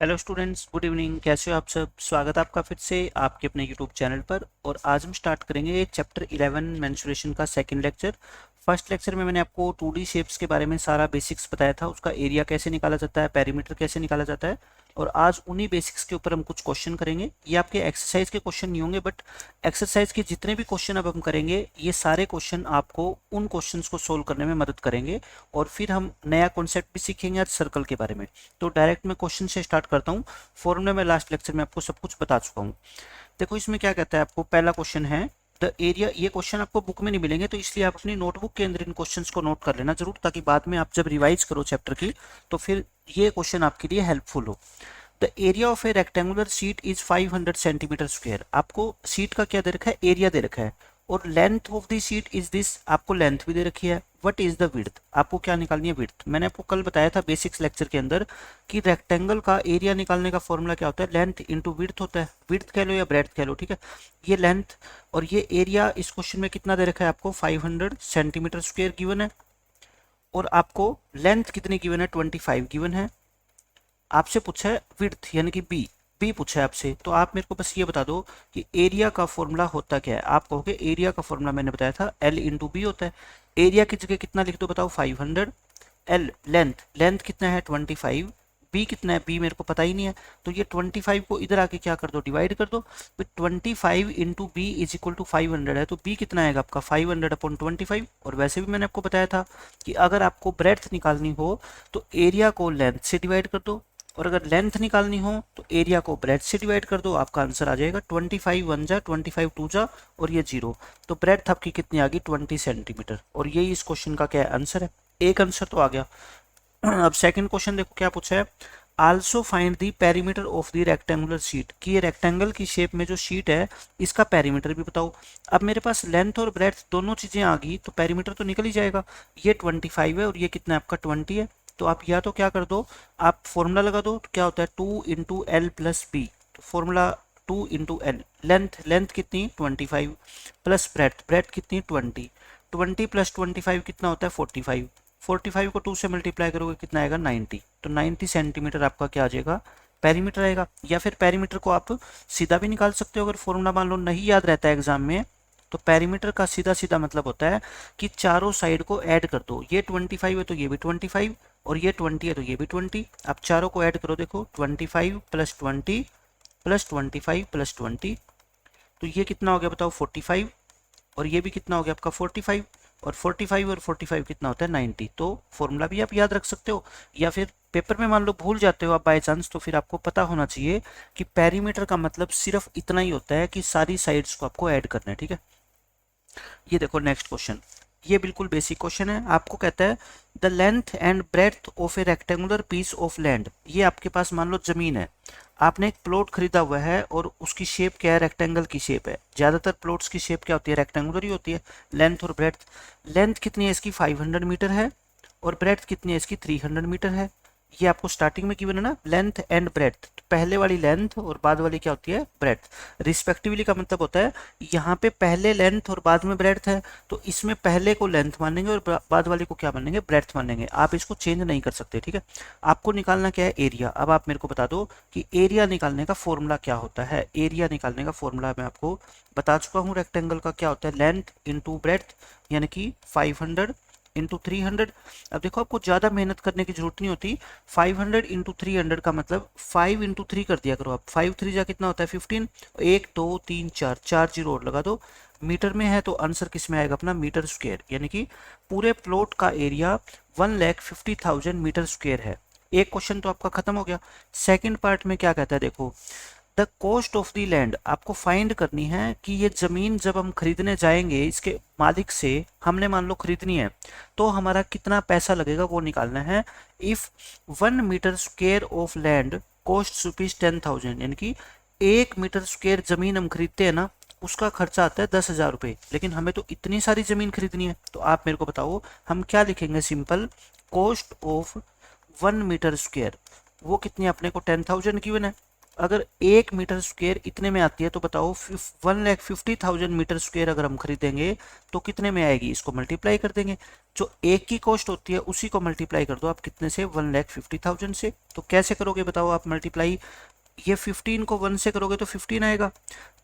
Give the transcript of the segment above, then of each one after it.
Hello students, good evening. कैसे हो आप सब? स्वागत है आपका फिर से आपके अपने यूट्यूब चैनल पर। और आज हम स्टार्ट करेंगे चैप्टर 11 मेंस्ट्रुएशन का सेकंड लेक्चर। फर्स्ट लेक्चर में मैंने आपको 2D शेप्स के बारे में सारा बेसिक्स बताया था, उसका एरिया कैसे निकाला जाता है, पेरीमीटर कैसे निकाला जाता है। और आज उन्हीं बेसिक्स के ऊपर हम कुछ क्वेश्चन करेंगे। ये आपके एक्सरसाइज के क्वेश्चन नहीं होंगे, बट एक्सरसाइज के जितने भी क्वेश्चन अब हम करेंगे ये सारे क्वेश्चन आपको उन क्वेश्चंस को सोल्व करने में मदद करेंगे। और फिर हम नया कॉन्सेप्ट भी सीखेंगे आज सर्कल के बारे में। तो डायरेक्ट मैं क्वेश्चन से स्टार्ट करता हूँ। फॉर्मूला में लास्ट लेक्चर में आपको सब कुछ बता चुका हूँ। देखो इसमें क्या कहता है, आपको पहला क्वेश्चन है द एरिया। ये क्वेश्चन आपको बुक में नहीं मिलेंगे, तो इसलिए आप अपनी नोटबुक के अंदर इन क्वेश्चंस को नोट कर लेना जरूर, ताकि बाद में आप जब रिवाइज करो चैप्टर की तो फिर ये क्वेश्चन आपके लिए हेल्पफुल हो। The area of a rectangular sheet is 500 centimetre square. आपको शीट का क्या दे रखा है, एरिया दे रखा है। और length of the sheet is this, आपको लेंथ भी दे रखी है। व्हाट इज द विड्थ, आपको क्या निकालनी है, विड्थ। मैंने आपको कल बताया था बेसिक्स लेक्चर के अंदर कि रेक्टेंगल का एरिया निकालने का फॉर्मूला क्या होता है, लेंथ इंटू विड्थ होता है। विड्थ कह लो या ब्रेड्थ कह लो, ठीक है। ये लेंथ और ये एरिया इस क्वेश्चन में कितना दे रखा है, आपको 500 सेंटीमीटर स्क्वायर गिवन है। और आपको लेंथ कितनी गिवन है, 25 गिवन है। आपसे पूछा है विड्थ यानी कि बी पूछा है आपसे, तो आप मेरे को बस ये बता दो कि एरिया का फॉर्मूला होता क्या है। आप कहोगे एरिया का फॉर्मूला मैंने बताया था L इंटू बी होता है। एरिया की जगह कितना लिख दो बताओ, 500। L लेंथ कितना है, 25। बी कितना है, बी मेरे को पता ही नहीं है, तो ये 25 को इधर आके क्या कर दो, डिवाइड कर दो। 25 into B is equal to 500 है, तो बी कितना आएगा आपका 500 अपॉन 25। और वैसे भी मैंने आपको बताया था कि अगर आपको ब्रेड्थ निकालनी हो तो एरिया को लेंथ से डिवाइड कर दो, और अगर लेंथ निकालनी हो तो एरिया को ब्रेड्थ से डिवाइड कर दो। आपका आंसर आ जाएगा 25 1 जा 25 2 जा और ये 0। तो ब्रेड्थ आपकी कितनी आ गई, 20 सेंटीमीटर। और यही इस क्वेश्चन का क्या आंसर है, एक आंसर तो आ गया। अब सेकंड क्वेश्चन देखो क्या पूछा है, also find the perimeter of the rectangular sheet. कि ये रेक्टेंगल की शेप में जो शीट है इसका पेरीमीटर भी बताओ। अब मेरे पास लेंथ और ब्रेड्थ दोनों चीजें आ गई तो पेरीमीटर तो निकल ही जाएगा। ये 25 है और ये कितना है आपका 20 है। तो आप या तो क्या कर दो, आप फॉर्मूला लगा दो, तो क्या होता है 2 इंटू एल प्लस बी। तो फॉर्मूला 2 इंटू एल, लेंथ कितनी 25 प्लस ब्रेड्थ कितनी 20 प्लस 25 कितना होता है 45। 45 को 2 से मल्टीप्लाई करोगे कितना आएगा 90। तो 90 सेंटीमीटर आपका क्या आ जाएगा, पेरीमीटर आएगा। या फिर पेरीमीटर को आप सीधा भी निकाल सकते हो, अगर फॉर्मूला मान लो नहीं याद रहता है एग्जाम में, तो पेरीमीटर का सीधा सीधा मतलब होता है कि चारों साइड को ऐड कर दो। ये 25 है तो ये भी 25, और ये 20 है तो ये भी 20। आप चारों को ऐड करो, देखो 25 प्लस 20 प्लस 25 प्लस 20, तो ये कितना हो गया बताओ 45। और ये भी कितना हो गया आपका 45, और 45 और 45 कितना होता है 90। तो फॉर्मूला भी आप याद रख सकते हो, या फिर पेपर में मान लो भूल जाते हो आप बाय चांस, तो फिर आपको पता होना चाहिए कि पेरीमीटर का मतलब सिर्फ इतना ही होता है कि सारी साइड्स को आपको ऐड करना है, ठीक है। ये देखो नेक्स्ट क्वेश्चन, ये बिल्कुल बेसिक क्वेश्चन है। आपको कहता है the length and breadth of a rectangular piece of land. ये आपके पास मान लो जमीन है, आपने एक प्लॉट खरीदा हुआ है और उसकी शेप क्या है, रेक्टेंगल की शेप है। ज्यादातर प्लॉट्स की शेप क्या होती है, रेक्टेंगुलर ही होती है। लेंथ और ब्रेड्थ, लेंथ कितनी है इसकी 500 मीटर है, और ब्रेड्थ कितनी है इसकी 300 मीटर है। ये आपको स्टार्टिंग में गिवन है ना, लेंथ एंड ब्रेड्थ। तो पहले वाली लेंथ और बाद वाली क्या होती है, ब्रेड्थ। रिस्पेक्टिवली का मतलब होता है यहाँ पे पहले लेंथ और बाद में ब्रेड्थ है, तो इसमें पहले को लेंथ मानेंगे और बाद वाले को क्या मानेंगे, ब्रेड्थ मानेंगे। आप इसको चेंज नहीं कर सकते, ठीक है। आपको निकालना क्या है, एरिया। अब आप मेरे को बता दो कि एरिया निकालने का फॉर्मूला क्या होता है। एरिया निकालने का फॉर्मूला मैं आपको बता चुका हूँ, रेक्टेंगल का क्या होता है, लेंथ इंटू ब्रेड्थ यानी कि 500 इंटू 300। अब देखो आपको ज़्यादा मेहनत करने की जरूरत नहीं होती। 500 इंटू 300 का मतलब 5 इंटू 3 कर दिया करो आप। 5 3 जा कितना होता है 15, 1 2 3 4 4 जीरो और लगा दो। मीटर में है तो आंसर किस में आएगा अपना, मीटर स्क्वायर। यानी कि पूरे प्लॉट का एरिया 1,50,000 मीटर स्क्वायर है। एक क्वेश्चन तो आपका खत्म हो गया। सेकंड पार्ट में क्या कहता है, देखो the cost of the land. आपको फाइंड करनी है कि ये जमीन जब हम खरीदने जाएंगे इसके मालिक से, हमने मान लो खरीदनी है, तो हमारा कितना पैसा लगेगा वो निकालना है। If 1 metre square of land cost rupees 10,000, यानी कि 1 मीटर स्क्वायर जमीन हम खरीदते हैं ना, उसका खर्चा आता है 10,000 रुपये। लेकिन हमें तो इतनी सारी जमीन खरीदनी है, तो आप मेरे को बताओ हम क्या लिखेंगे, simple cost of 1 metre square, वो कितनी अपने को 10,000 गिवन है। अगर 1 मीटर स्क्वायर इतने में आती है तो बताओ 1,50,000 मीटर स्क्वायर अगर हम खरीदेंगे तो कितने में आएगी, इसको मल्टीप्लाई कर देंगे। जो एक की कॉस्ट होती है उसी को मल्टीप्लाई कर दो आप कितने से, 1,50,000 से। तो कैसे करोगे बताओ आप मल्टीप्लाई, ये 15 को 1 से करोगे तो 15 आएगा।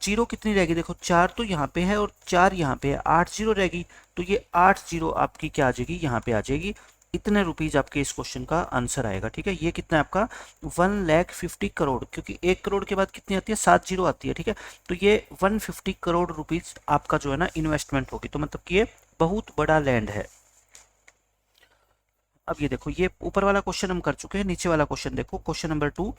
जीरो कितनी रहेगी, देखो 4 तो यहाँ पे है और 4 यहाँ पे है, 8 जीरो रहेगी। तो ये 8 जीरो आपकी क्या आ जाएगी, यहाँ पे आ जाएगी। इतने रुपीज आपके इस क्वेश्चन का आंसर आएगा। ठीक है, ये कितना है आपका 1,50,000 क्योंकि 1 करोड़ के बाद कितनी आती है, 7 जीरो आती है। ठीक है, तो ये 150 करोड़ रुपीज आपका जो है ना इन्वेस्टमेंट होगी। तो मतलब कि ये बहुत बड़ा लैंड है। अब ये देखो, ये ऊपर वाला क्वेश्चन हम कर चुके हैं, नीचे वाला क्वेश्चन देखो, question number 2।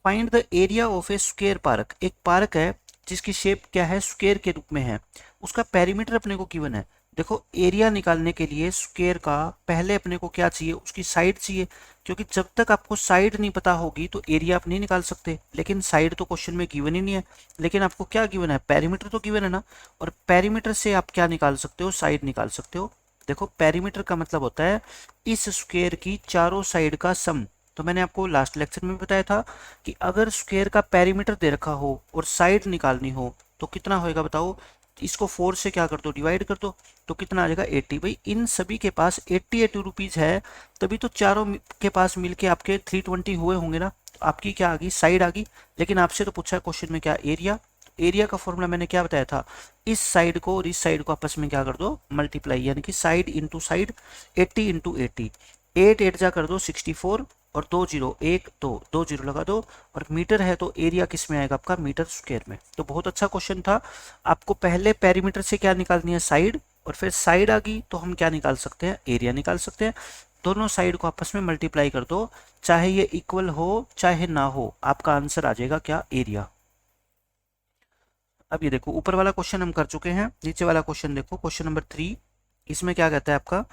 Find the area of A square park. एक पार्क है जिसकी शेप क्या है, स्क्वायर के रूप में है, उसका पेरीमीटर अपने को गिवन है। देखो एरिया निकालने के लिए स्क्वायर का पहले अपने को क्या चाहिए, उसकी साइड चाहिए, क्योंकि जब तक आपको साइड नहीं पता होगी तो एरिया आप नहीं निकाल सकते। लेकिन साइड तो क्वेश्चन में गिवन ही नहीं है, लेकिन आपको क्या गिवन है, पेरीमीटर तो गिवन है ना। और पेरीमीटर से आप क्या निकाल सकते हो, साइड निकाल सकते हो। देखो पेरीमीटर का मतलब होता है इस स्क्वायर की चारों साइड का सम। तो मैंने आपको लास्ट लेक्चर में बताया था कि अगर स्क्वायर का पेरीमीटर दे रखा हो और साइड निकालनी हो तो कितना होएगा बताओ, इसको 4 से क्या कर दो, डिवाइड कर दो, तो कितना आ जाएगा 80। भाई इन सभी के पास 80 रुपीज है, तभी तो चारों के पास मिलके आपके 320 हुए होंगे ना। तो आपकी क्या आ गई, साइड आ गई। लेकिन आपसे तो पूछा है क्वेश्चन में क्या, एरिया। एरिया का फॉर्मूला मैंने क्या बताया था, इस साइड को और इस साइड को आपस में क्या कर दो, मल्टीप्लाई, यानी कि साइड इंटू साइड, 80 इंटू 80, 8 8 जा कर दो 64 और 2 जीरो 1 2 2 जीरो लगा दो। और मीटर है तो एरिया किस में आएगा आपका, मीटर स्क्वायर में। तो बहुत अच्छा क्वेश्चन था। आपको पहले पेरीमीटर से क्या निकालनी है, साइड, और फिर साइड आ गई तो हम क्या निकाल सकते हैं, एरिया निकाल सकते हैं। दोनों साइड को आपस में मल्टीप्लाई कर दो, चाहे ये इक्वल हो चाहे ना हो, आपका आंसर आ जाएगा क्या, एरिया। अब ये देखो ऊपर वाला क्वेश्चन हम कर चुके हैं, नीचे वाला क्वेश्चन देखो, क्वेश्चन नंबर 3। इसमें क्या कहता है आपका,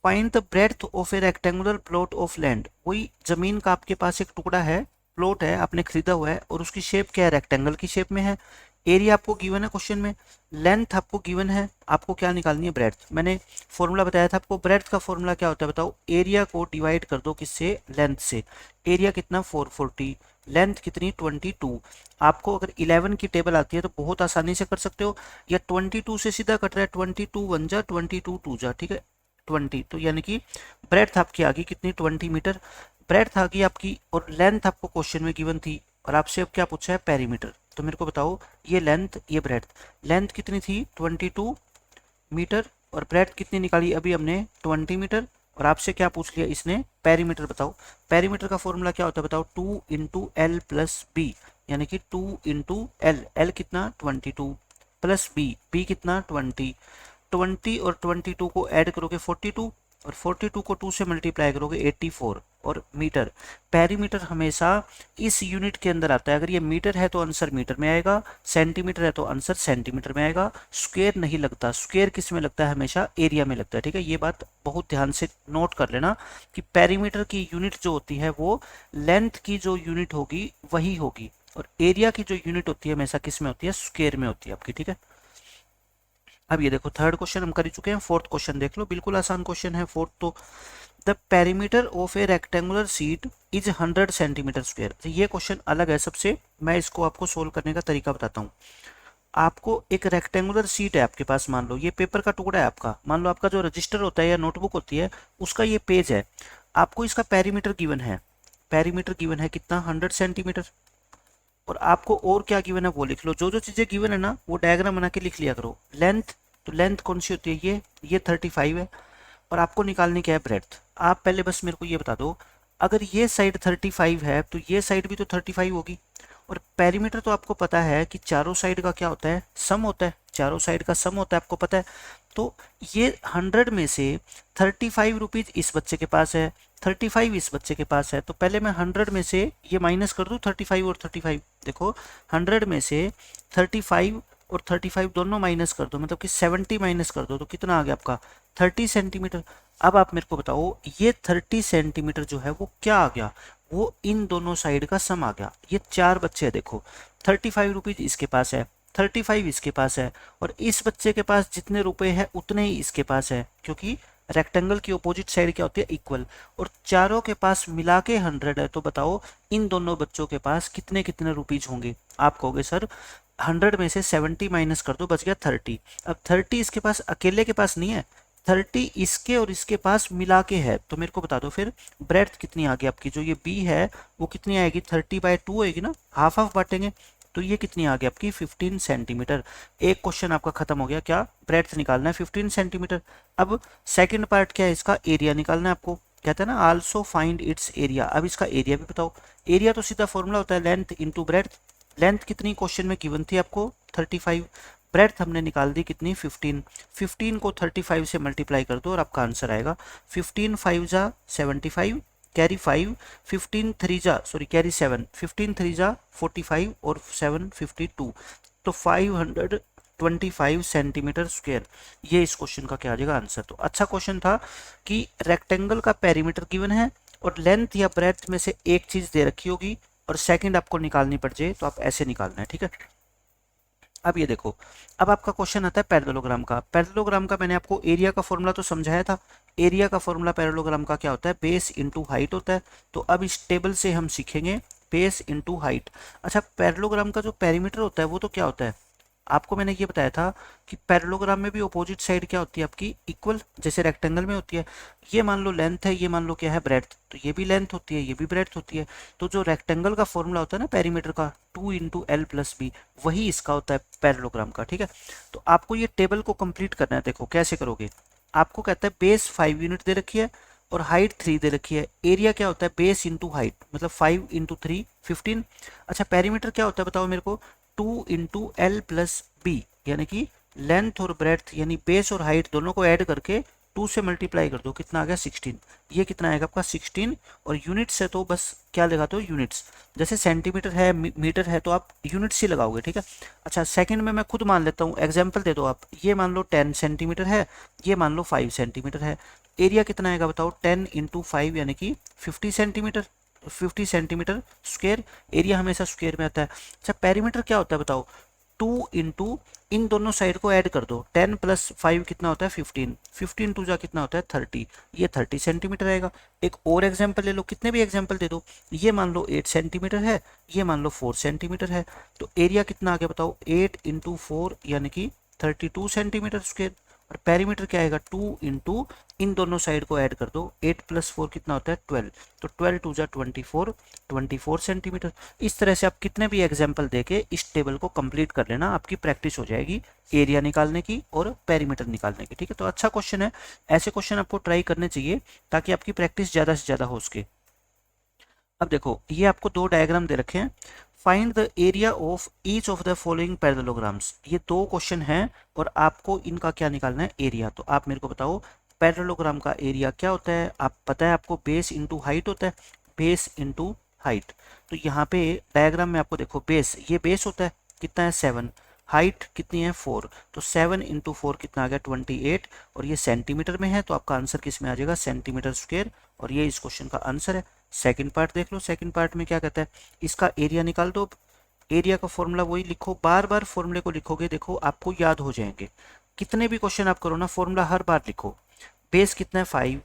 find the breadth of a rectangular plot of land. वही जमीन का आपके पास एक टुकड़ा है, प्लॉट है, आपने खरीदा हुआ है और उसकी शेप क्या है, रेक्टेंगल की शेप में है। एरिया आपको गिवन है क्वेश्चन में, लेंथ आपको गिवन है, आपको क्या निकालनी है, ब्रेड्थ। मैंने फॉर्मूला बताया था आपको, ब्रेड्थ का फॉर्मूला क्या होता है बताओ, एरिया को डिवाइड कर दो किससे, लेंथ से। एरिया कितना 440, लेंथ कितनी 22। आपको अगर 11 की टेबल आती है तो बहुत आसानी से कर सकते हो, या 22 से सीधा कट रहा है, 22 1 जा, 22 2 जा, ठीक है 20। तो यानी कि ब्रेड्थ आपकी आ गई कितनी, 20 मीटर ब्रेड्थ आ गई आपकी। और लेंथ आपको क्वेश्चन में गिवन थी और आपसे अब क्या पूछा है, पेरीमीटर। तो मेरे को बताओ ये लेंथ ये ब्रेड्थ, लेंथ कितनी थी 22 मीटर और ब्रेड्थ कितनी निकाली अभी हमने 20 मीटर। और आपसे क्या पूछ लिया इसने, पेरीमीटर बताओ। पेरीमीटर का फॉर्मूला क्या होता है बताओ, 2 इंटू एल प्लस बी, यानी कि 2 इंटू एल, एल कितना 22 प्लस बी, बी कितना 20। 20 और 22 को ऐड करोगे 42 और 42 को 2 से मल्टीप्लाई करोगे 84। और मीटर, पेरीमीटर हमेशा इस यूनिट के अंदर आता है। अगर ये मीटर है तो आंसर मीटर में आएगा, सेंटीमीटर है तो आंसर सेंटीमीटर में आएगा। स्क्वायर नहीं लगता, स्क्वायर किस में लगता है, हमेशा एरिया में लगता है। ठीक है, ये बात बहुत ध्यान से नोट कर लेना कि पेरीमीटर की यूनिट जो होती है वो लेंथ की जो यूनिट होगी वही होगी, और एरिया की जो यूनिट होती है हमेशा किस में होती है, स्क्वायर में होती है आपकी। ठीक है, अब ये देखो थर्ड क्वेश्चन हम कर ही चुके हैं, फोर्थ क्वेश्चन देख लो, बिल्कुल आसान क्वेश्चन है फोर्थ। तो the perimeter of a rectangular sheet is 100 centimetre square. तो ये क्वेश्चन अलग है सबसे, मैं इसको आपको सोल्व करने का तरीका बताता हूँ। आपको एक रेक्टेंगुलर शीट है आपके पास, मान लो ये पेपर का टुकड़ा है आपका, मान लो आपका जो रजिस्टर होता है या नोटबुक होती है उसका ये पेज है। आपको इसका पेरीमीटर गिवन है, पेरीमीटर गिवन है कितना 100 सेंटीमीटर। और आपको और क्या गिवन है वो लिख लो, जो जो चीजें गिवन है ना वो डायग्राम बना के लिख लिया करो। लेंथ, तो लेंथ कौन सी होती है, ये 35 है। और आपको निकालनी क्या है, ब्रेड्थ। आप पहले बस मेरे को ये बता दो, अगर ये साइड 35 है तो ये साइड भी तो 35 होगी। और पेरीमीटर तो आपको पता है कि चारों साइड का क्या होता है, सम होता है, चारों साइड का सम होता है, आपको पता है। तो ये 100 में से 35 रुपीज इस बच्चे के पास है, 35 इस बच्चे के पास है। तो पहले मैं 100 में से ये माइनस कर दूं 35 और 35। देखो 100 में से 35 और 35 दोनों माइनस कर दो, मतलब कि 70 माइनस कर दो, तो कितना आ गया आपका 30 सेंटीमीटर। अब आप मेरे को बताओ ये 30 सेंटीमीटर जो है वो क्या आ गया, वो इन दोनों साइड का सम आ गया। ये चार बच्चे हैं, देखो 35 रुपीज इसके पास है, 35 इसके पास है, और इस बच्चे के पास जितने रुपए हैं उतने ही इसके पास है, क्योंकि रेक्टेंगल की अपोजिट साइड क्या होती है, इक्वल। और चारों के पास मिला के 100 है, तो बताओ इन दोनों बच्चों के पास कितने कितने रुपीज होंगे। आप कहोगे सर 100 में से 70 माइनस कर दो, बच गया 30। अब 30 इसके पास अकेले के पास नहीं है, 30 इसके और इसके पास मिला के है, तो मेरे को बता दो फिर ब्रेड्थ कितनी आ गई आपकी, जो ये बी है वो कितनी आएगी, 30/2 होएगी ना, हाफ हाफ बांटेंगे, तो ये कितनी आ गई आपकी 15 सेंटीमीटर। एक क्वेश्चन आपका खत्म हो गया, क्या ब्रेड्थ निकालना है 15 सेंटीमीटर। अब सेकंड पार्ट क्या है, इसका एरिया निकालना है आपको, कहते हैं ना आल्सो फाइंड इट्स एरिया। अब इसका एरिया भी बताओ। एरिया तो सीधा फॉर्मूला होता है लेंथ इंटू ब्रेड्थ। लेंथ कितनी क्वेश्चन में गिवन थी आपको 35, ब्रेड्थ हमने निकाल दी कितनी 15, 15 को 35 से मल्टीप्लाई कर दो और आपका आंसर आएगा 15 5 जा 75, कैरी 5, 15 3 जा सॉरी कैरी 7, 15 3 जा 45 और 7 52, तो 525 सेंटीमीटर स्क्वायर। ये इस क्वेश्चन का क्या आ जाएगा आंसर। तो अच्छा क्वेश्चन था कि रेक्टेंगल का पेरीमीटर गिवन है और लेंथ या ब्रेड्थ में से एक चीज दे रखी होगी और सेकंड आपको निकालनी पड़ जाए, तो आप ऐसे निकालना है, ठीक है। अब ये देखो, अब आपका क्वेश्चन आता है पैरेललोग्राम का। पैरेललोग्राम का मैंने आपको एरिया का फॉर्मूला तो समझाया था। एरिया का फॉर्मूला पैरेललोग्राम का क्या होता है, बेस इंटू हाइट होता है। तो अब इस टेबल से हम सीखेंगे बेस इंटू हाइट। अच्छा, पैरेललोग्राम का जो पेरीमीटर होता है वो तो क्या होता है, आपको मैंने ये बताया था कि पैरेललोग्राम में भी अपोजिट साइड क्या होती है आपकी इक्वल, जैसे रेक्टेंगल में होती है। ये मान लो लेंथ है, ये मान लो क्या है ब्रेड्थ, तो ये भी लेंथ होती है, ये भी ब्रेड्थ होती है। तो जो रेक्टेंगल का फॉर्मूला होता है ना पेरीमीटर का 2 इंटू एल प्लस बी, वही इसका होता है पैरेललोग्राम का, ठीक है। तो आपको ये टेबल को कंप्लीट करना है। देखो कैसे करोगे, आपको कहता है बेस 5 यूनिट दे रखी है और हाइट 3 दे रखी है। एरिया क्या होता है, बेस इंटू हाइट, मतलब 5 इंटू 3 15। अच्छा, पेरीमीटर क्या होता है बताओ मेरे को, 2 इंटू एल प्लस बी, यानी कि लेंथ और ब्रेड्थ यानी बेस और हाइट दोनों को ऐड करके 2 से मल्टीप्लाई कर दो, कितना आ गया 16। ये कितना आएगा आपका 16, और यूनिट्स है तो बस क्या लगाते हो यूनिट्स, जैसे सेंटीमीटर है मीटर है तो आप यूनिट्स ही लगाओगे, ठीक है। अच्छा, सेकंड में मैं खुद मान लेता हूँ, एग्जाम्पल दे दो आप। ये मान लो 10 सेंटीमीटर है, ये मान लो 5 सेंटीमीटर है। एरिया कितना आएगा बताओ, 10 इंटू 5 यानी कि 50 सेंटीमीटर, 50 सेंटीमीटर स्क्वायर। एरिया हमेशा स्क्वायर में आता है। अच्छा, पेरीमीटर क्या होता है बताओ, 2 इंटू इन दोनों साइड को ऐड कर दो, 10 प्लस 5 कितना होता है 15, 15 टू जा कितना होता है 30, ये 30 सेंटीमीटर आएगा। एक और एग्जांपल ले लो, कितने भी एग्जांपल दे दो। ये मान लो 8 सेंटीमीटर है, ये मान लो 4 सेंटीमीटर है, तो एरिया कितना आ गया बताओ, 8 इंटू 4 यानी कि 32 सेंटीमीटर स्क्वायर। और पेरीमीटर क्या आएगा, 2 इंटू इन दोनों साइड को ऐड कर दो, 8 प्लस 4 कितना होता है 12, तो 12 टू जा 24, 24 सेंटीमीटर। इस तरह से आप कितने भी एग्जाम्पल देके इस टेबल को कंप्लीट कर लेना, आपकी प्रैक्टिस हो जाएगी एरिया निकालने की और पेरीमीटर निकालने की, ठीक है। तो अच्छा क्वेश्चन है, ऐसे क्वेश्चन आपको ट्राई करने चाहिए ताकि आपकी प्रैक्टिस ज़्यादा से ज़्यादा हो सके। अब देखो, ये आपको दो डायग्राम दे रखे हैं। Find the area of each of the following parallelograms. ये दो क्वेश्चन हैं और आपको इनका क्या निकालना है, एरिया। तो आप मेरे को बताओ पैरेललोग्राम का एरिया क्या होता है। आप पता है आपको बेस इंटू हाइट होता है, बेस इंटू हाइट। तो यहाँ पे डायग्राम में आपको देखो, बेस ये बेस होता है, कितना है 7, हाइट कितनी है 4, तो 7 इंटू 4 कितना आ गया 28, और ये सेंटीमीटर में है तो आपका आंसर किस में आ जाएगा, सेंटीमीटर स्क्वायर। और ये इस क्वेश्चन का आंसर है। सेकंड पार्ट देख लो, सेकंड पार्ट में क्या कहता है, इसका एरिया निकाल दो। एरिया का फॉर्मूला वही लिखो, बार बार फॉर्मूले को लिखोगे देखो आपको याद हो जाएंगे। कितने भी क्वेश्चन आप करो ना, फॉर्मूला हर बार लिखो। बेस कितना है 5,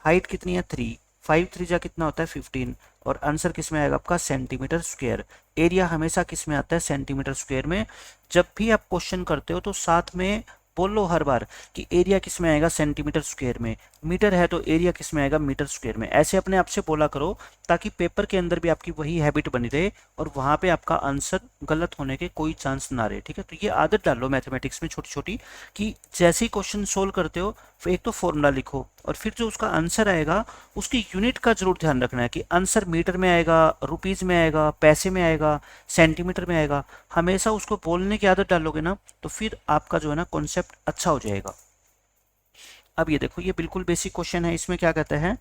हाइट कितनी है 3, 5 3 जा कितना होता है 15, और आंसर किस में आएगा आपका सेंटीमीटर स्क्वायर। एरिया हमेशा किस में आता है, सेंटीमीटर स्क्वायर में। जब भी आप क्वेश्चन करते हो तो साथ में बोलो हर बार कि एरिया किस में आएगा, सेंटीमीटर स्क्वायर में। मीटर है तो एरिया किस में आएगा, मीटर स्क्वायर में। ऐसे अपने आप से बोला करो ताकि पेपर के अंदर भी आपकी वही हैबिट बनी रहे और वहां पे आपका आंसर गलत होने के कोई चांस ना रहे, ठीक है। तो ये आदत डालो मैथमेटिक्स में छोटी छोटी, कि जैसे ही क्वेश्चन सोल्व करते हो एक तो फॉर्मूला लिखो और फिर जो उसका आंसर आएगा उसकी यूनिट का जरूर ध्यान रखना है कि आंसर मीटर में आएगा, रुपीज में आएगा, पैसे में आएगा, सेंटीमीटर में आएगा। हमेशा उसको बोलने की आदत डालोगे ना तो फिर आपका जो है ना कॉन्सेप्ट अच्छा हो जाएगा। अब ये देखो, ये बिल्कुल बेसिक क्वेश्चन है। इसमें क्या कहता है,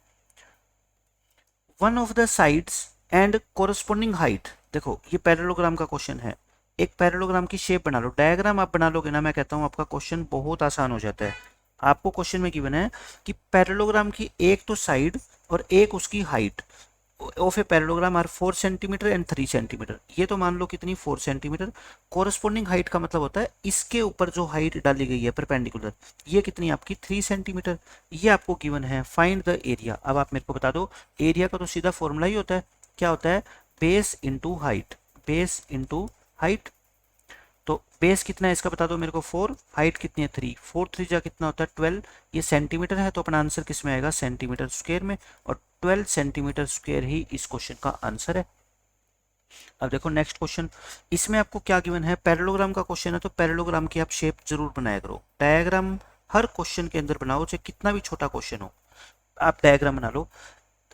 one of the sides and corresponding height. देखो ये पैरेललोग्राम का क्वेश्चन है। एक पैरेललोग्राम की शेप बना लो, डायग्राम आप बना लोगे ना, मैं कहता हूँ आपका क्वेश्चन बहुत आसान हो जाता है। आपको क्वेश्चन में गिवन है कि पैरेललोग्राम की एक तो साइड और एक उसकी height of a parallelogram are 4 centimetre and 3 centimetre. ये तो मान लो कितनी 4 सेंटीमीटर। कोरस्पोंडिंग हाइट का मतलब होता है इसके ऊपर जो हाइट डाली गई है परपेंडिकुलर, ये कितनी आपकी 3 सेंटीमीटर। ये आपको गिवन है। Find the area. अब आप मेरे को बता दो, एरिया का तो सीधा फॉर्मूला ही होता है, क्या होता है, base into height, base into height. तो बेस कितना है इसका बता दो मेरे को 4, हाइट कितनी है 3, 4 3 जा कितना होता है 12, ये सेंटीमीटर है तो अपना आंसर किस में आएगा सेंटीमीटर स्क्वायर में, और 12 सेंटीमीटर स्क्वायर ही इस क्वेश्चन का आंसर है। अब देखो नेक्स्ट क्वेश्चन, इसमें आपको क्या गिवन है, पैरेललोग्राम का क्वेश्चन है तो पैरेललोग्राम की आप शेप जरूर बनाया करो। डायग्राम हर क्वेश्चन के अंदर बनाओ, चाहे कितना भी छोटा क्वेश्चन हो आप डायग्राम बना लो।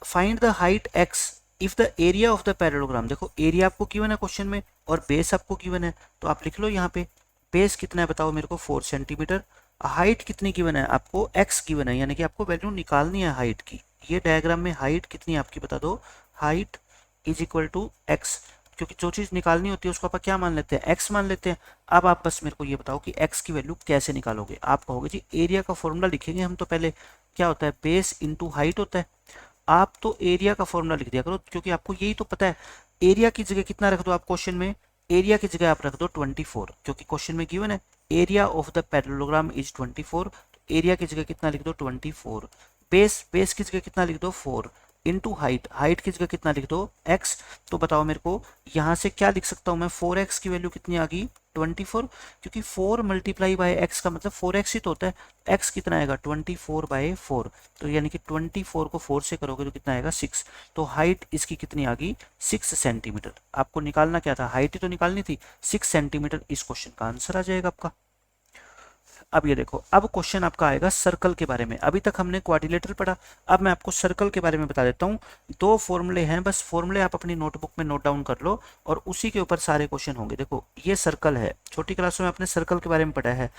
Find the height x if the area of the parallelogram, देखो एरिया आपको गिवन है क्वेश्चन में और बेस आपको गिवन है, तो आप लिख लो यहाँ पे बेस कितना है बताओ मेरे को 4 सेंटीमीटर, हाइट कितनी गिवन है आपको x गिवन है, यानी कि आपको वैल्यू निकालनी है हाइट की। ये डायग्राम में हाइट कितनी है आपकी बता दो, height is equal to x, क्योंकि जो चीज़ निकालनी होती है उसको आप क्या मान लेते हैं x मान लेते हैं। अब आप बस मेरे को ये बताओ कि x की वैल्यू कैसे निकालोगे। आप कहोगे जी एरिया का फॉर्मूला लिखेंगे हम, तो पहले क्या होता है बेस इंटू हाइट होता है, आप तो एरिया का फॉर्मूला लिख दिया करो क्योंकि आपको यही तो पता है। एरिया की जगह कितना रख दो आप क्वेश्चन में, एरिया की जगह आप रख दो 24, क्योंकि क्वेश्चन में गिवन है area of the parallelogram is 24, तो एरिया की जगह कितना लिख दो 24, बेस की जगह कितना लिख दो 4 इंटू हाइट की जगह कितना लिख दो x। तो बताओ मेरे को यहाँ से क्या लिख सकता हूँ मैं, 4x की वैल्यू कितनी आ गई 24, क्योंकि 4 मल्टीप्लाई बाय x का मतलब 4x ही तो होता है, x कितना आएगा 24/4, तो यानी कि 24 को 4 से करोगे तो कितना आएगा 6, तो हाइट इसकी कितनी आ गई 6 सेंटीमीटर। आपको निकालना क्या था, हाइट ही तो निकालनी थी, 6 सेंटीमीटर इस क्वेश्चन का आंसर आ जाएगा आपका। अब ये देखो, अब क्वेश्चन आपका आएगा सर्कल के बारे में। अभी तक हमने क्वाड्रिलेटरल पढ़ा, अब मैं आपको सर्कल के बारे में बता देता हूँ। दो फॉर्मूले हैं, बस फॉर्मूले आप अपनी नोटबुक में नोट डाउन कर लो और उसी के ऊपर सारे क्वेश्चन होंगे। देखो ये सर्कल है, छोटी क्लासों में आपने सर्कल के बारे में पढ़ा है।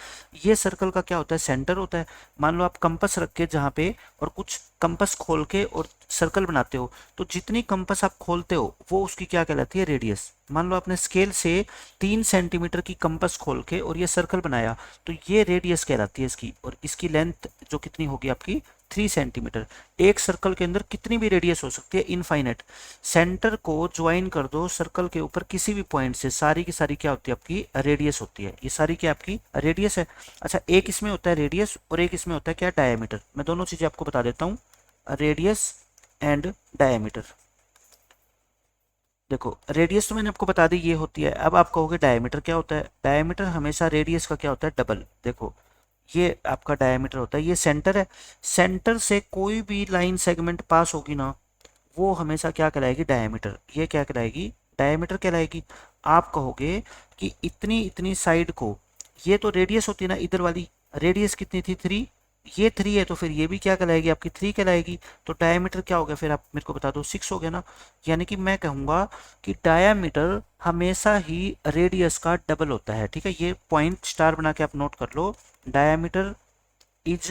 ये सर्कल का क्या होता है, सेंटर होता है। मान लो आप कंपास रख के जहाँ पे और कुछ कंपास खोल के और सर्कल बनाते हो, तो जितनी कंपास आप खोलते हो वो उसकी क्या कहलाती है, रेडियस। मान लो आपने स्केल से 3 सेंटीमीटर की कंपास खोल के और ये सर्कल बनाया, तो ये रेडियस कहलाती है इसकी, और इसकी लेंथ जो कितनी होगी आपकी 3 सेंटीमीटर। एक सर्कल के अंदर कितनी भी रेडियस हो सकती है, इनफाइनाइट। सेंटर को ज्वाइन कर दो सर्कल के ऊपर किसी भी पॉइंट से, सारी की सारी क्या होती है आपकी रेडियस होती है, ये सारी क्या आपकी रेडियस है। अच्छा एक इसमें होता है रेडियस और एक इसमें होता है क्या, डायमीटर। मैं दोनों चीजें आपको बता देता हूँ, रेडियस एंड डायमीटर। देखो रेडियस तो मैंने आपको बता दी ये होती है, अब आप कहोगे डायमीटर क्या होता है, डायमीटर हमेशा रेडियस का क्या होता है, डबल। देखो ये आपका डायमीटर होता है, ये सेंटर है, सेंटर से कोई भी लाइन सेगमेंट पास होगी ना वो हमेशा क्या कहलाएगी, डायमीटर। ये क्या कहलाएगी, डायमीटर कहलाएगी। आप कहोगे कि इतनी इतनी साइड को, ये तो रेडियस होती है ना इधर वाली, रेडियस कितनी थी 3, ये 3 है तो फिर ये भी क्या कहलाएगी आपकी 3 कहलाएगी, तो डायमीटर क्या हो गया फिर आप मेरे को बता दो 6 हो गया ना। यानी कि मैं कहूँगा कि डायमीटर हमेशा ही रेडियस का डबल होता है। ठीक है, ये पॉइंट स्टार बना के आप नोट कर लो, diameter is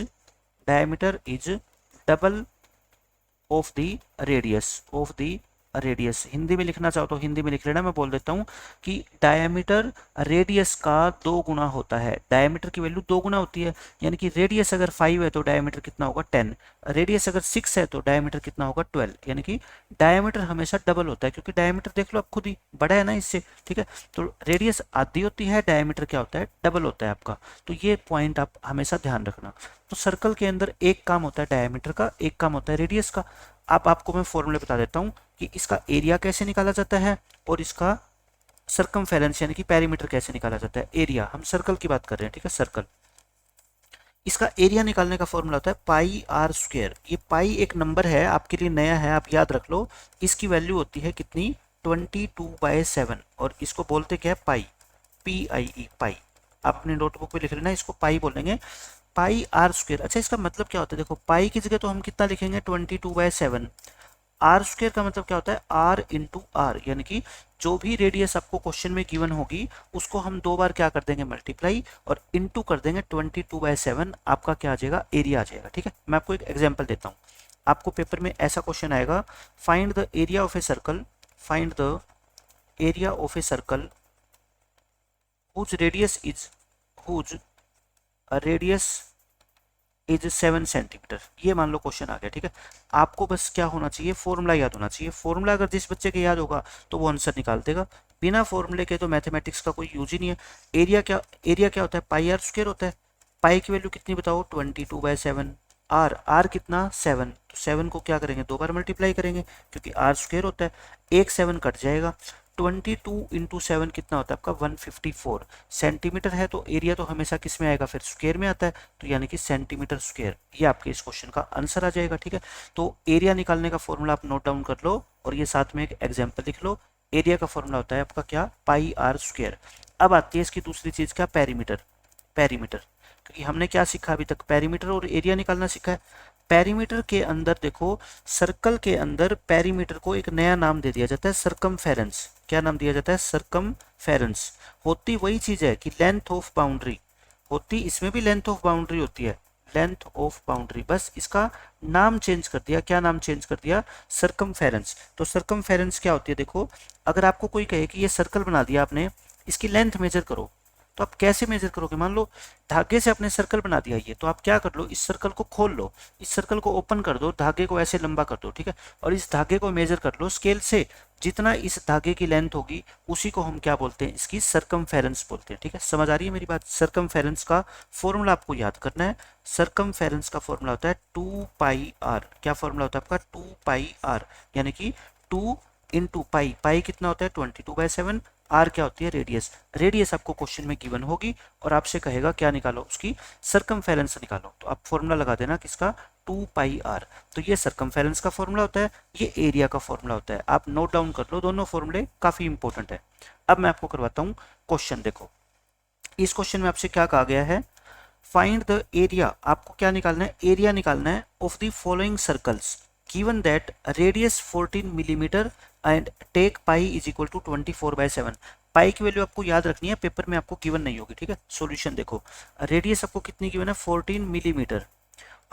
double of the radius. Hindi में लिखना चाहो तो हिंदी में लिख लेना, मैं बोल देता हूँ कि डायमीटर रेडियस का 2 गुना होता है। डायमीटर की वैल्यू 2 गुना होती है, यानी कि रेडियस अगर 5 है तो डायमीटर कितना होगा 10, रेडियस अगर 6 है तो डायमीटर कितना होगा 12, यानी कि डायमीटर हमेशा डबल होता है, क्योंकि डायमीटर देख लो आप खुद ही बड़ा है ना इससे। ठीक है, तो रेडियस आधी होती है, डायमीटर क्या होता है, डबल होता है आपका। तो ये पॉइंट आप हमेशा ध्यान रखना। तो सर्कल के अंदर एक काम होता है डायमीटर का, एक काम होता है रेडियस का। अब आपको मैं फॉर्मूले बता देता हूँ कि इसका एरिया कैसे निकाला जाता है और इसका सर्कमफेरेंस यानी कि पेरीमीटर कैसे निकाला जाता है। एरिया, हम सर्कल की बात कर रहे हैं, ठीक है, सर्कल। इसका एरिया निकालने का फॉर्मूला होता है पाई आर स्क्वायर। ये पाई एक नंबर है, आपके लिए नया है, आप याद रख लो। इसकी वैल्यू होती है कितनी, 22/7, और इसको बोलते क्या है, पाई, PIE, पाई। अपने नोटबुक पे लिख लेना, इसको पाई बोलेंगे, पाई आर स्क्वायर। अच्छा इसका मतलब क्या होता है, देखो पाई की जगह तो हम कितना लिखेंगे 22/7, आर स्क्वायर का मतलब क्या होता है, आर इंटू आर, यानी कि जो भी रेडियस आपको क्वेश्चन में गिवन होगी उसको हम 2 बार क्या कर देंगे, मल्टीप्लाई, और इंटू कर देंगे 22/7, आपका क्या आ जाएगा, एरिया आ जाएगा। ठीक है, मैं आपको एक एग्जांपल देता हूँ। आपको पेपर में ऐसा क्वेश्चन आएगा, find the area of a circle, find the area of a circle whose radius is 7 centimetre. ये मान लो क्वेश्चन आ गया। ठीक है, आपको बस क्या होना चाहिए, फॉर्मूला याद होना चाहिए। फॉर्मूला अगर जिस बच्चे के याद होगा तो वो आंसर निकाल देगा, बिना फॉर्मूले के तो मैथमेटिक्स का कोई यूज ही नहीं है। एरिया क्या होता है, पाई आर स्क्वायर होता है। पाई की वैल्यू कितनी बताओ, 22/7। आर कितना 7, तो 7 को क्या करेंगे, 2 बार मल्टीप्लाई करेंगे, क्योंकि आर स्क्वायर होता है, एक 7 कट जाएगा, 22 इंटू 7 कितना होता है आपका 154 सेंटीमीटर है, तो एरिया तो हमेशा किस में आएगा, फिर स्क्वायर में आता है, तो यानी कि सेंटीमीटर स्क्वायर। ये आपके इस क्वेश्चन का आंसर आ जाएगा। ठीक है, तो एरिया निकालने का फॉर्मूला आप नोट डाउन कर लो और ये साथ में एक एग्जाम्पल लिख लो। एरिया का फॉर्मूला होता है आपका क्या, पाई आर स्क्वायर। अब आती है इसकी दूसरी चीज क्या, पेरीमीटर। पेरीमीटर, क्योंकि हमने क्या सीखा अभी तक, पेरीमीटर और एरिया निकालना सीखा है। पेरीमीटर के अंदर देखो, सर्कल के अंदर पेरीमीटर को एक नया नाम दे दिया जाता है, सरकमफेरेंस। क्या नाम दिया जाता है, सरकमफेरेंस। होती वही चीज है कि लेंथ ऑफ बाउंड्री, होती इसमें भी लेंथ ऑफ बाउंड्री होती है, लेंथ ऑफ बाउंड्री, बस इसका नाम चेंज कर दिया। क्या नाम चेंज कर दिया, सरकमफेरेंस। तो सरकमफेरेंस क्या होती है, देखो अगर आपको कोई कहे कि ये सर्कल बना दिया आपने, इसकी लेंथ मेजर करो, तो आप कैसे मेजर करोगे। मान लो धागे से आपने सर्कल बना दिया ये, तो आप क्या कर लो, इस सर्कल को खोल लो, इस सर्कल को ओपन कर दो, धागे को ऐसे लंबा कर दो, ठीक है, और इस धागे को मेजर कर लो स्केल से। जितना इस धागे की लेंथ होगी उसी को हम क्या बोलते हैं, इसकी सरकमफेरेंस बोलते हैं। ठीक है, समझ आ रही है मेरी बात। सरकमफेरेंस का फॉर्मूला आपको याद करना है। सरकमफेरेंस का फॉर्मूला होता है 2 पाई आर। क्या फॉर्मूला होता है आपका, 2 पाई आर, यानी कि 2 इंटू पाई। पाई कितना होता है 22/7। आर क्या होती है, रेडियस। रेडियस आपको क्वेश्चन में गिवन होगी और आपसे कहेगा क्या निकालो, उसकी सरकमफेरेंस निकालो। तो आप फॉर्मूला लगा देना किसका, 2 पाई आर। तो ये सरकमफेरेंस का फॉर्मूला होता है, ये एरिया का फॉर्मूला होता है। आप नोट डाउन कर लो, दोनों फॉर्मूले काफी इंपॉर्टेंट है। अब मैं आपको करवाता हूँ क्वेश्चन। देखो इस क्वेश्चन में आपसे क्या कहा गया है, फाइंड द एरिया। आपको क्या निकालना है, एरिया निकालना है of the following circles given that radius 14 millimetre and take pi is equal to 24/7। Pi की वैल्यू आपको याद रखनी है, पेपर में आपको गिवन नहीं होगी। ठीक है, सॉल्यूशन देखो, रेडियस आपको कितनी गिवन है, 14 मिलीमीटर।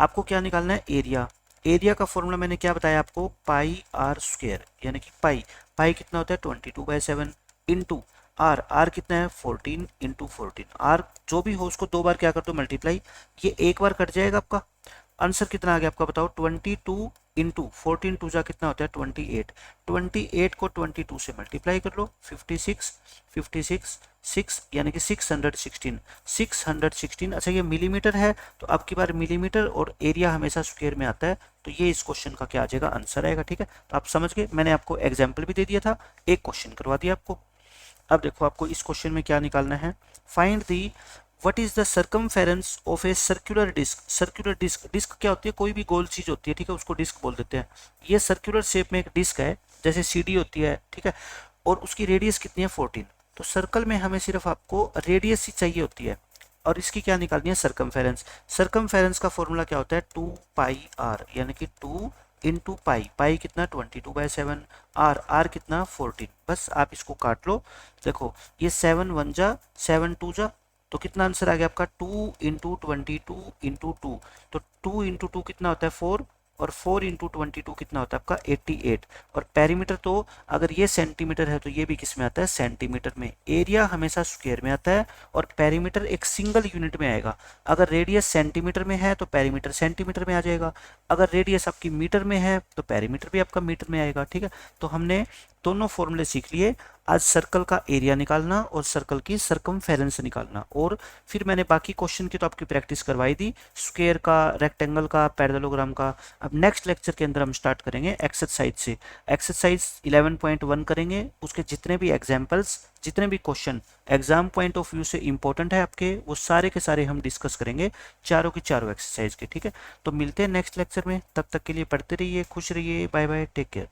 आपको क्या निकालना है, एरिया। एरिया का फॉर्मूला मैंने क्या बताया आपको, पाई आर स्क्वायर, यानी कि पाई। पाई कितना होता है 22/7 इंटू आर। आर कितना है 14 इंटू 14। आर जो भी हो उसको दो बार क्या कर दो, मल्टीप्लाई। ये एक बार कट जाएगा आपका। आंसर कितना आ गया आपका, बताओ। 22 इंटू 14 टू जा कितना होता है 28। 28 को 22 से मल्टीप्लाई कर लो, 56 56 6 यानी कि 616 616। अच्छा ये मिलीमीटर है, तो अब की बार मिलीमीटर और एरिया हमेशा स्क्वायर में आता है, तो ये इस क्वेश्चन का क्या आ जाएगा, आंसर आएगा। ठीक है, तो आप समझ गए, मैंने आपको एग्जाम्पल भी दे दिया था, एक क्वेश्चन करवा दिया आपको। अब देखो आपको इस क्वेश्चन में क्या निकालना है, find the what is the circumference of a circular disc. Circular disc, disc क्या होती है, कोई भी गोल चीज होती है, ठीक है, उसको डिस्क बोल देते हैं। ये सर्कुलर शेप में एक डिस्क है, जैसे सीडी होती है, ठीक है, और उसकी रेडियस कितनी है 14। तो सर्कल में हमें सिर्फ आपको रेडियस ही चाहिए होती है, और इसकी क्या निकालनी है, सर्कमफेरेंस। सर्कमफेरेंस का फॉर्मूला क्या होता है, 2 पाई आर, यानी कि 2 इंटू पाई। पाई कितना 22/7, आर आर कितना 14। बस आप इसको काट लो। देखो ये 7 1 जा 7 2 जा, तो कितना आंसर आ गया आपका, 2 इंटू 22 इंटू 2। तो 2 इंटू 2 कितना होता है 4, और 4 इंटू 22 कितना होता है आपका 88। और पेरीमीटर तो अगर ये सेंटीमीटर है तो ये भी किस में आता है, सेंटीमीटर में। एरिया हमेशा स्क्वायर में आता है और पेरीमीटर एक सिंगल यूनिट में आएगा। अगर रेडियस सेंटीमीटर में है तो पेरीमीटर सेंटीमीटर में आ जाएगा, अगर रेडियस आपकी मीटर में है तो पेरीमीटर भी आपका मीटर में आएगा। ठीक है, तो हमने दोनों फॉर्मूले सीख लिए आज, सर्कल का एरिया निकालना और सर्कल की सर्कमफेरेंस निकालना। और फिर मैंने बाकी क्वेश्चन की तो आपकी प्रैक्टिस करवाई दी, स्क्वायर का, रेक्टेंगल का, पैरेललोग्राम का। अब नेक्स्ट लेक्चर के अंदर हम स्टार्ट करेंगे एक्सरसाइज से। एक्सरसाइज 11.1 करेंगे, उसके जितने भी एग्जाम्पल्स, जितने भी question exam point of view से इंपॉर्टेंट है आपके, वो सारे के सारे हम डिस्कस करेंगे, चारों की चारों एक्सरसाइज के। ठीक है, तो मिलते हैं नेक्स्ट लेक्चर में, तब तक के लिए पढ़ते रहिए, खुश रहिए, बाय बाय, टेक केयर।